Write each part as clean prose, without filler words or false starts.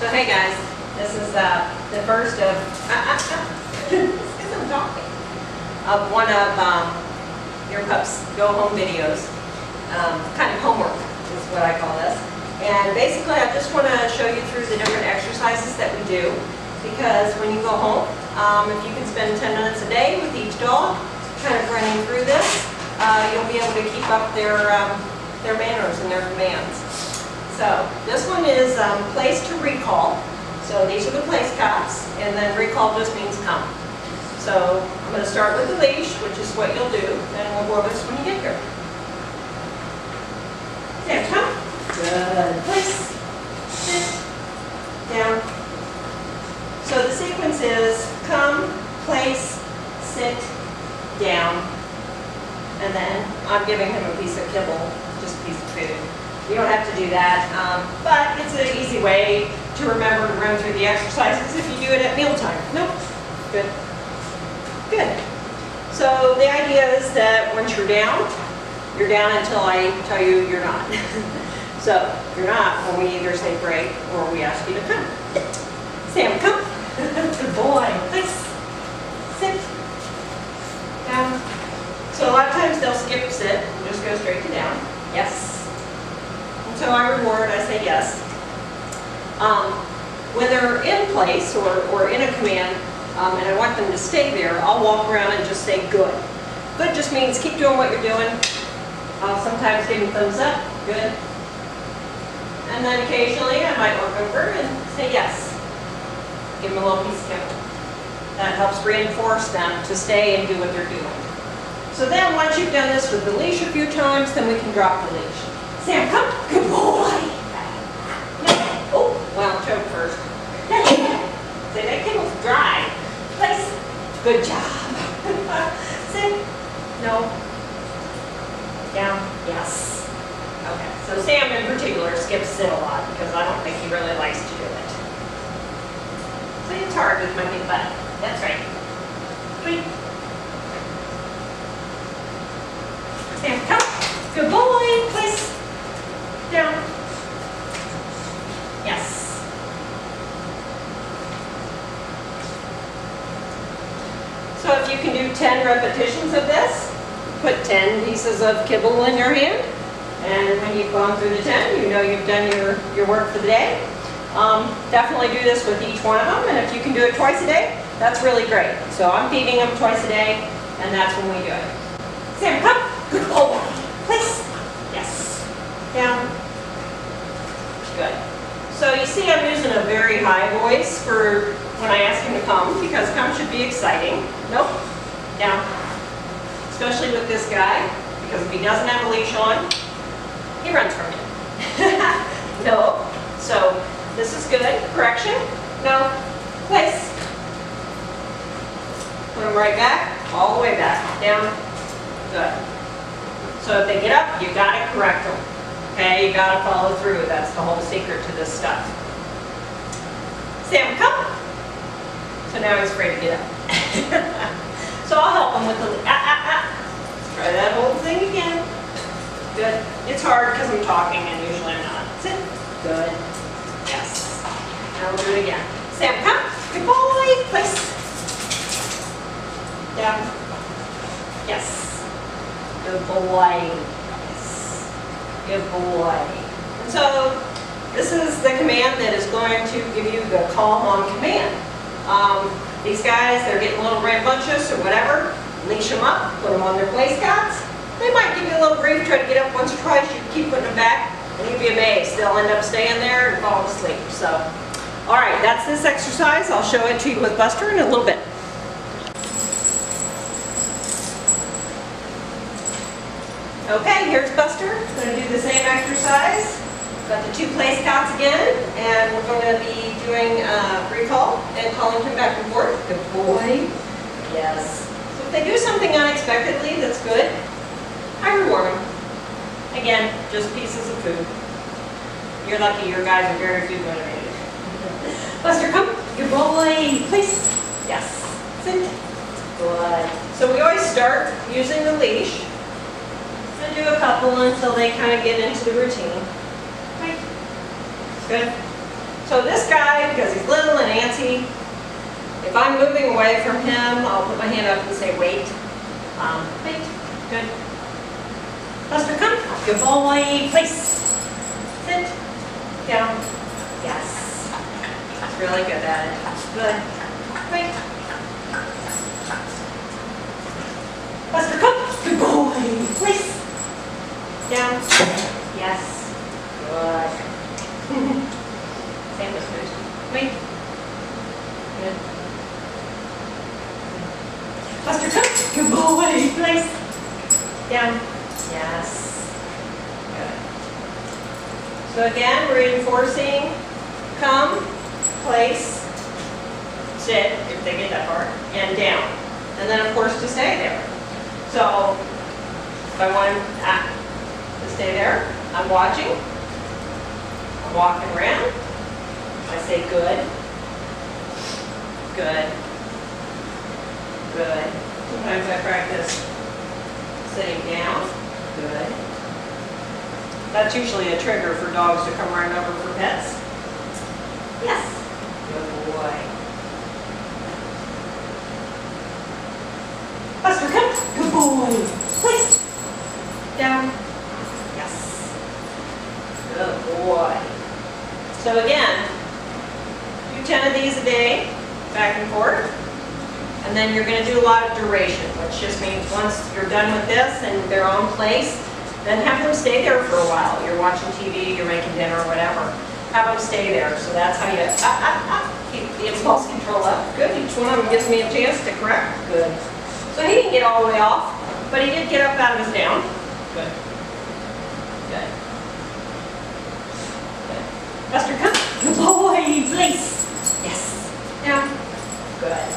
So hey guys, this is the first of I'm talking of one of your pups go home videos. Kind of homework is what I call this. And basically, I just want to show you through the different exercises that we do, because when you go home, if you can spend 10 minutes a day with each dog, kind of running through this, you'll be able to keep up their manners and their commands. So this one is place to recall. So these are the place cots, and then recall just means come. So I'm going to start with the leash, which is what you'll do, and we'll go over this when you get here. There, come. Good. Place. Sit. Down. So the sequence is come, place, sit, down, and then I'm giving him a piece of kibble, just a piece of food. You don't have to do that, but it's an easy way to remember to run through the exercises if you do it at mealtime. Nope. Good. Good. So the idea is that once you're down until I tell you you're not. So you're not when we either say break or we ask you to come. Sam, come. Good boy. Place. Sit. Down. So a lot of times they'll skip sit and just go straight to down. Yes. And so I reward, I say yes. When they're in place or in a command, and I want them to stay there, I'll walk around and just say good. Good just means keep doing what you're doing. I'll sometimes give them thumbs up, good. And then occasionally I might look over and say yes. Give them a little piece of kibble. That helps reinforce them to stay and do what they're doing. So then once you've done this with the leash a few times, then we can drop the leash. Sam, come. Good boy. Oh, well, choke first. Say that kibble's dry. Place. Good job. Sit. No. Down. Yes. Okay. So Sam in particular skips sit a lot because I don't think he really likes to do it. So it's hard with my big butt. That's right. Sweet. Sam, come. Good boy. Place. Down. Yes. So if you can do 10 repetitions of this, put 10 pieces of kibble in your hand, and when you've gone through the 10, you know you've done your work for the day. Definitely do this with each one of them, and if you can do it twice a day, that's really great. So I'm feeding them twice a day, and that's when we do it. Sam, come. Good boy. Place. Yes. Down. Good. So you see I'm using a very high voice for when I ask him to come, because come should be exciting. Nope. Down. Especially with this guy, because if he doesn't have a leash on, he runs from you. No. So this is good. Correction. No. Place. Put him right back, all the way back. Down. Good. So if they get up, you gotta correct them. Okay, you gotta follow through. That's the whole secret to this stuff. Sam, come. So now he's afraid to get up. So I'll help him with the, Let's try that whole thing again. Good. It's hard because I'm talking and usually I'm not. Sit. Good. Yes. Now we'll do it again. Sam, come. Good boy. Place. Down. Yes. Good boy. Yes. Good boy. And so this is the command that is going to give you the calm on command. These guys, they're getting a little rambunctious or whatever. Leash them up, put them on their place cots. They might give you a little grief, try to get up once or twice. You keep putting them back, and you'd be amazed. They'll end up staying there and falling asleep. So, all right, that's this exercise. I'll show it to you with Buster in a little bit. Okay, here's Buster. Going to do the same exercise. Got the 2 place cots again, and we're going to be doing recall and calling him back and forth. Good boy. Yes. So if they do something unexpectedly that's good, I reward them. Again, just pieces of food. You're lucky your guys are very food motivated. Buster, come. Good boy. Place. Yes. Sit. Good. So we always start using the leash and do a couple until they kind of get into the routine. Right. Good. So this guy, because he's little and antsy, if I'm moving away from him, I'll put my hand up and say, wait. Wait. Good. Buster, come. Good boy. Place. Sit. Down. Yes. He's really good at it. Good. Wait. Buster, come. Good boy. Place. Down. Yes. Good. Same as food. Wait. Good. Buster, come. Good boy. Place. Down. Yes. Good. So again, reinforcing. Come. Place. Sit, if they get that far. And down. And then, of course, to stay there. So, if I want to stay there, I'm watching. I'm walking around. I say good. Good. Good. Sometimes I practice sitting down. Good. That's usually a trigger for dogs to come running over for pets. Yes. Good boy. Buster, come. Good boy. Place. Down. Yes. Good boy. So again, do 10 of these a day, back and forth. And then you're going to do a lot of duration, which just means once you're done with this and they're on place, then have them stay there for a while. You're watching TV, you're making dinner, whatever. Have them stay there. So that's how you keep the impulse control up. Good. Each one of them gives me a chance to correct. Good. So he didn't get all the way off, but he did get up out of his down. Good. Good. Good. Buster, come. Good boy. Place. Yes. Down. Good.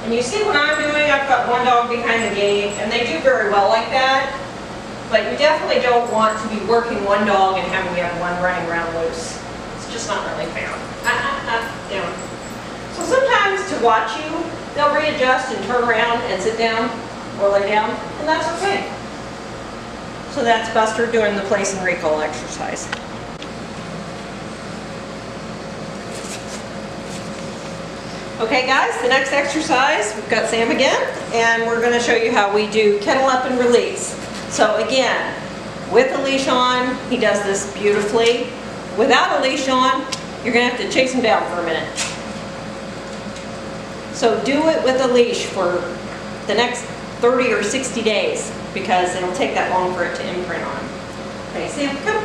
And you see what I'm doing? I've got one dog behind the gate, and they do very well like that. But you definitely don't want to be working one dog and having the other one running around loose. It's just not really fair. Down. So sometimes to watch you, they'll readjust and turn around and sit down or lay down, and that's okay. So that's Buster doing the place and recall exercise. Okay guys, the next exercise, we've got Sam again, and we're going to show you how we do kennel up and release. So again, with a leash on, he does this beautifully. Without a leash on, you're going to have to chase him down for a minute. So do it with a leash for the next 30 or 60 days, because it'll take that long for it to imprint on him. Okay, Sam, come.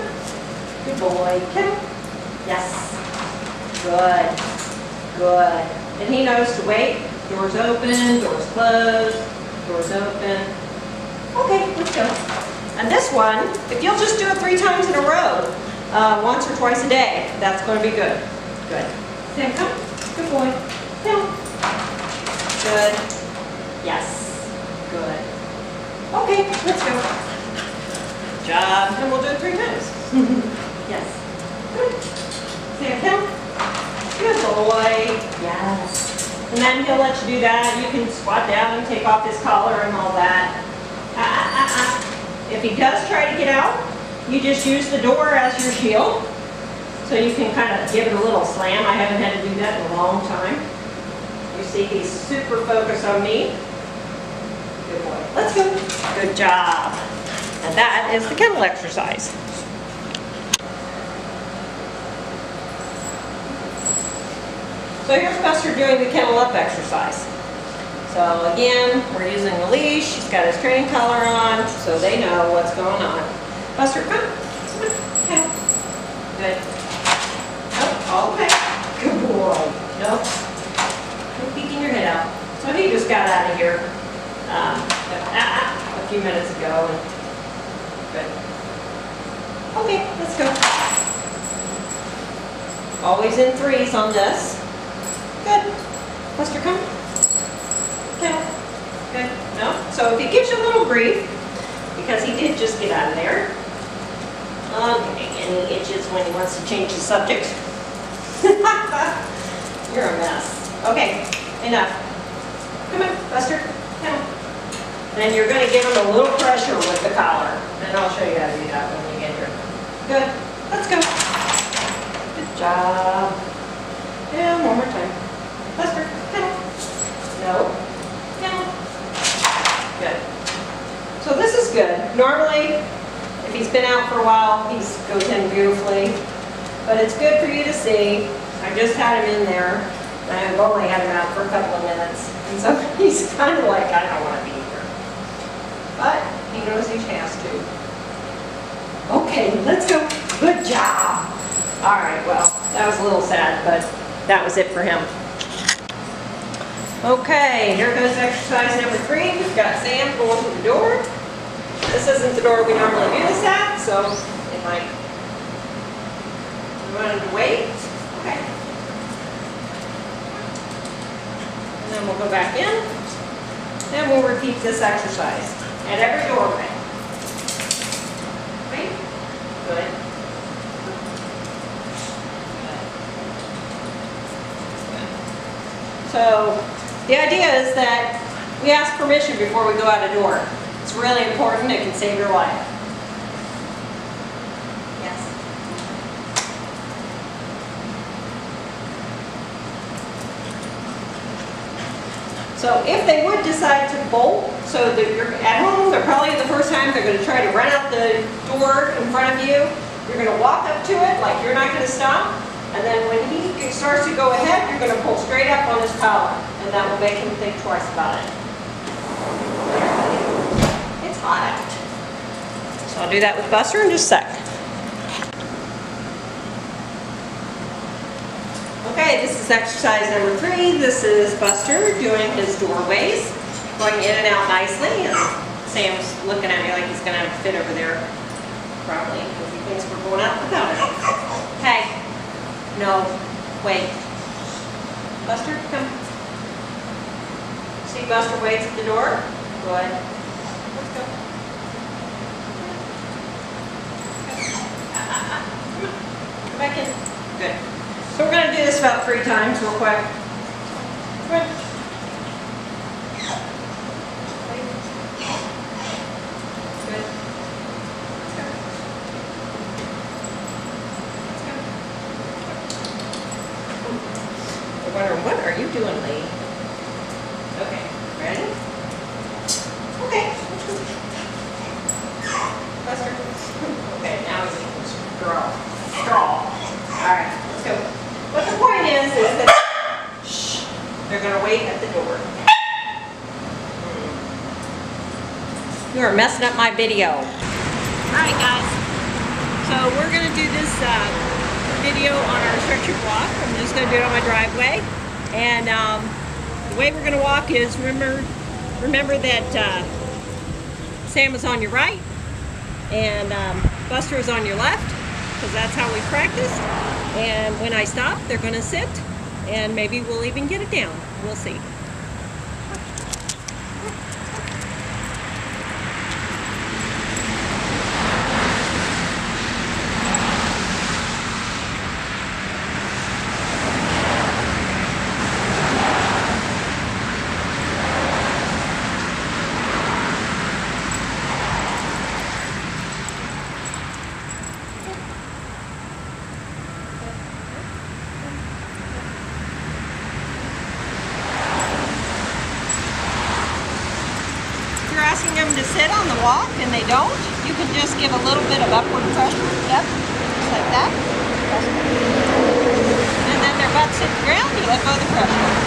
Good boy, come. Yes. Good. Good. And he knows to wait. Doors open, doors closed, doors open. Okay, let's go. And this one, if you'll just do it 3 times in a row, once or twice a day, that's going to be good. Good. Sam, come. Good boy. Come. Good. Yes. Good. Okay, let's go. Good job. And we'll do it 3 times. Yes. Good. Sam, come. Good boy. Yes. And then he'll let you do that. You can squat down and take off his collar and all that. If he does try to get out, you just use the door as your shield. So you can kind of give it a little slam. I haven't had to do that in a long time. You see he's super focused on me. Good boy. Let's go. Good job. And that is the kennel exercise. So here's Buster doing the kennel up exercise. So again, we're using the leash. He's got his training collar on, so they know what's going on. Buster, come. Come. Good. Oh, okay. Good boy. Nope. Keep peeking your head out. So he just got out of here a few minutes ago. Good. Okay, let's go. Always in 3s on this. Good. Buster, come. Okay. Good. No? So if he gives you a little grief, because he did just get out of there. Okay, and he itches when he wants to change the subject. You're a mess. Okay, enough. Come on, Buster. Come on. Then you're going to give him a little pressure with the collar. And I'll show you how to do that when we get here. Good. Let's go. Good job. And one more time. Buster, kennel. No. Kennel. Good. So this is good. Normally, if he's been out for a while, he goes in beautifully. But it's good for you to see. I just had him in there. I've only had him out for a couple of minutes. And so he's kind of like, I don't want to be here. But he knows he has to. Okay, let's go. Good job. All right, well, that was a little sad, but that was it for him. Okay, here goes exercise number 3. We've got Sam going to the door. This isn't the door we normally do this at, so it might. We wanted to wait. Okay. And then we'll go back in. And we'll repeat this exercise at every doorway. Okay? Good. So the idea is that we ask permission before we go out a door. It's really important. It can save your life. Yes. So if they would decide to bolt, so that you're at home, they're probably the first time they're going to try to run out the door in front of you. You're going to walk up to it like you're not going to stop. And then when he starts to go ahead, you're going to pull straight up on his collar. And that will make him think twice about it. It's hot out. So I'll do that with Buster in just a sec. Okay, this is exercise number 3. This is Buster doing his doorways. Going in and out nicely. And Sam's looking at me like he's going to have to fit over there. Probably, because he thinks we're going out without it. Hey. No, wait. Buster, come. See Buster waits at the door? Good. Let's go. Come back in. Good. So we're going to do this about 3 times real quick. Come on. What are you doing, Lee? Okay, ready? Okay. Buster. Okay, now he's eating straw. Alright, let's go. But the point is that shh, they're going to wait at the door. You are messing up my video. Alright, guys. So we're going to do this video on our structured walk. I'm just going to do it on my driveway. And the way we're going to walk is, remember that Sam is on your right and Buster is on your left, because that's how we practiced. And when I stop, they're going to sit, and maybe we'll even get it down. We'll see. Asking them to sit on the walk and they don't, you can just give a little bit of upward pressure. Yep, just like that. And then their butts hit the ground, you let go of the pressure.